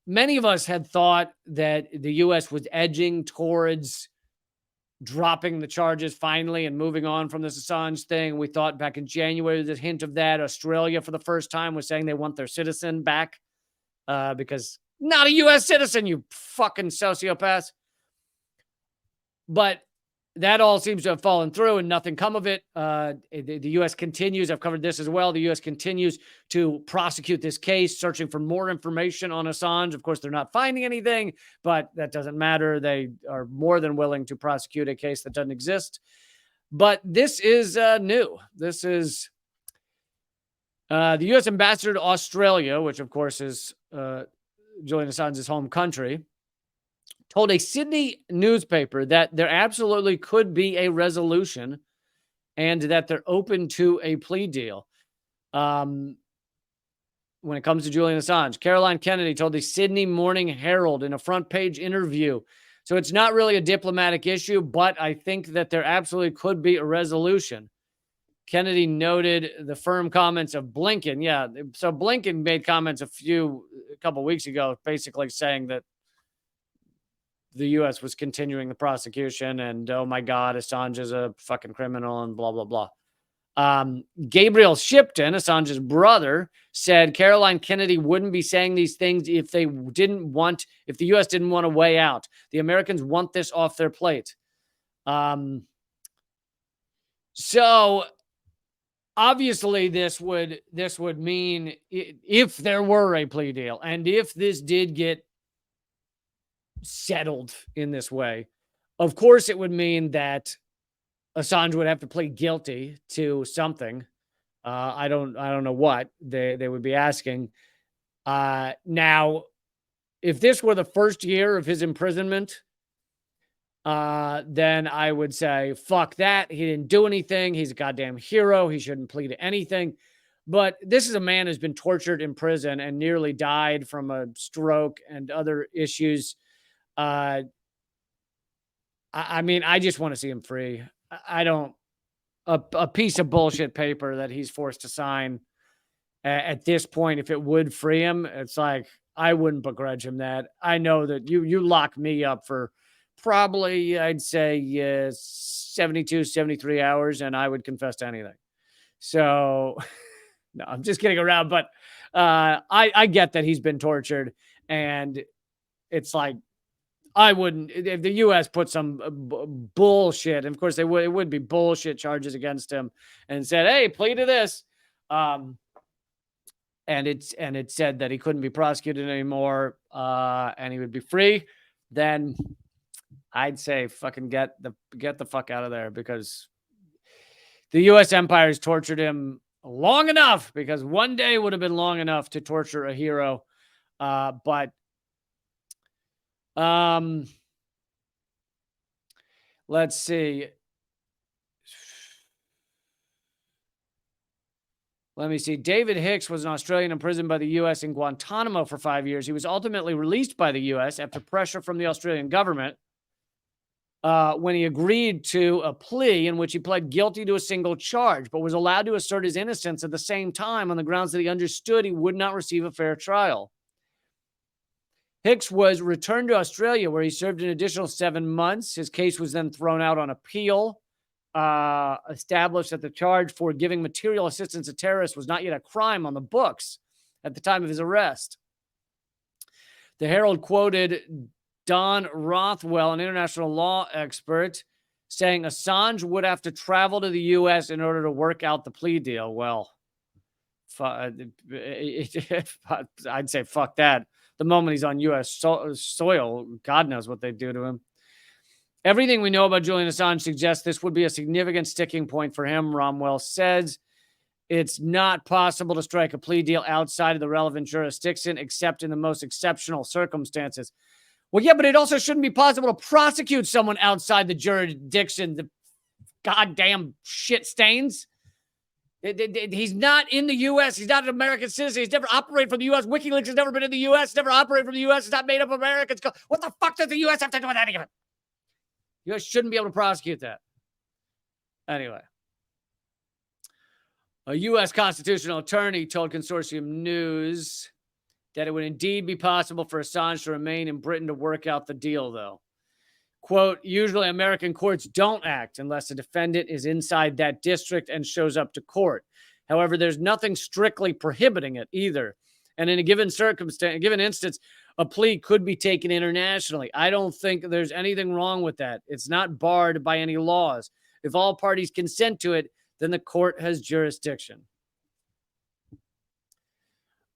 many of us had thought that the U.S. was edging towards dropping the charges finally and moving on from this Assange thing. We thought back in January, there's a hint of that. Australia, for the first time, was saying they want their citizen back because not a U.S. citizen, you fucking sociopaths. But that all seems to have fallen through and nothing come of it. The U.S. continues. I've covered this as well. The U.S. continues to prosecute this case, searching for more information on Assange. Of course, they're not finding anything, but that doesn't matter. They are more than willing to prosecute a case that doesn't exist. But this is new. This is the U.S. ambassador to Australia, which, of course, is Julian Assange's home country, told a Sydney newspaper that there absolutely could be a resolution and that they're open to a plea deal. When it comes to Julian Assange, Caroline Kennedy told the Sydney Morning Herald in a front page interview. So it's not really a diplomatic issue, but I think that there absolutely could be a resolution. Kennedy noted the firm comments of Blinken. Yeah, so Blinken made comments a couple weeks ago, basically saying that the U.S. was continuing the prosecution and, oh my God, Assange is a fucking criminal and blah, blah, blah. Gabriel Shipton, Assange's brother, said Caroline Kennedy wouldn't be saying these things if the U.S. didn't want a way out. The Americans want this off their plate. So obviously this would mean, if there were a plea deal and if this did get settled in this way, of course it would mean that Assange would have to plead guilty to something. I don't know what they would be asking. Now, if this were the first year of his imprisonment, then I would say, fuck that. He didn't do anything. He's a goddamn hero. He shouldn't plead to anything. But this is a man who's been tortured in prison and nearly died from a stroke and other issues. I mean, I just want to see him free. I don't, a piece of bullshit paper that he's forced to sign at this point, if it would free him, it's like, I wouldn't begrudge him that. I know that you lock me up for probably, I'd say 72, 73 hours, and I would confess to anything. So, no, I'm just kidding around, but I get that he's been tortured, and it's like, I wouldn't, if the U.S. put some bullshit, and of course it would be bullshit charges against him, and said, hey, plead to this. And it said that he couldn't be prosecuted anymore, and he would be free, then I'd say fucking get the fuck out of there, because the U.S. empire has tortured him long enough, because one day would have been long enough to torture a hero. But let's see. Let me see. David Hicks was an Australian imprisoned by the U.S. in Guantanamo for 5 years. He was ultimately released by the U.S. after pressure from the Australian government when he agreed to a plea in which he pled guilty to a single charge, but was allowed to assert his innocence at the same time on the grounds that he understood he would not receive a fair trial. Hicks was returned to Australia, where he served an additional 7 months. His case was then thrown out on appeal, established that the charge for giving material assistance to terrorists was not yet a crime on the books at the time of his arrest. The Herald quoted Don Rothwell, an international law expert, saying Assange would have to travel to the U.S. in order to work out the plea deal. Well, I'd say fuck that. The moment he's on U.S. soil, God knows what they'd do to him. Everything we know about Julian Assange suggests this would be a significant sticking point for him, Romwell says. It's not possible to strike a plea deal outside of the relevant jurisdiction, except in the most exceptional circumstances. Well, yeah, but it also shouldn't be possible to prosecute someone outside the jurisdiction. The goddamn shit stains. He's not in the U.S. He's not an American citizen. He's never operated from the U.S. WikiLeaks has never been in the U.S. Never operated from the U.S. It's not made up of Americans. What the fuck does the U.S. have to do with any of it? The U.S. shouldn't be able to prosecute that. Anyway. A U.S. constitutional attorney told Consortium News that it would indeed be possible for Assange to remain in Britain to work out the deal, though. Quote, usually American courts don't act unless a defendant is inside that district and shows up to court. However, there's nothing strictly prohibiting it either. And in a given circumstance, a given instance, a plea could be taken internationally. I don't think there's anything wrong with that. It's not barred by any laws. If all parties consent to it, then the court has jurisdiction.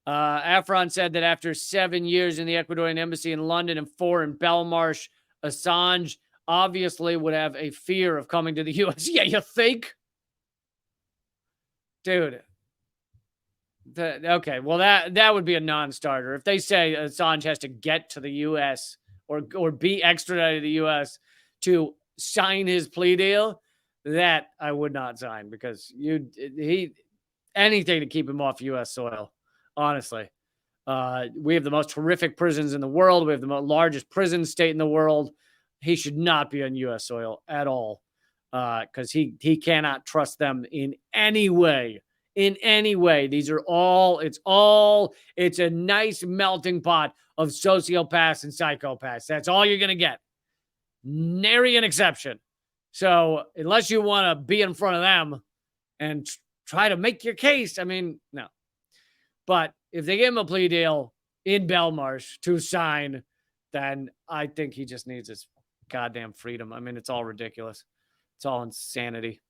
Afron said that after 7 years in the Ecuadorian embassy in London and 4 in Belmarsh, Assange obviously would have a fear of coming to the U.S. Yeah, you think? Dude. Okay, well, that would be a non-starter. If they say Assange has to get to the U.S. or be extradited to the U.S. to sign his plea deal, that I would not sign, because anything to keep him off U.S. soil, honestly. We have the most horrific prisons in the world. We have the largest prison state in the world. He should not be on U.S. soil at all, because he cannot trust them in any way. In any way. These are it's a nice melting pot of sociopaths and psychopaths. That's all you're going to get. Nary an exception. So unless you want to be in front of them and try to make your case, I mean, no. But if they give him a plea deal in Belmarsh to sign, then I think he just needs his goddamn freedom. I mean, it's all ridiculous. It's all insanity.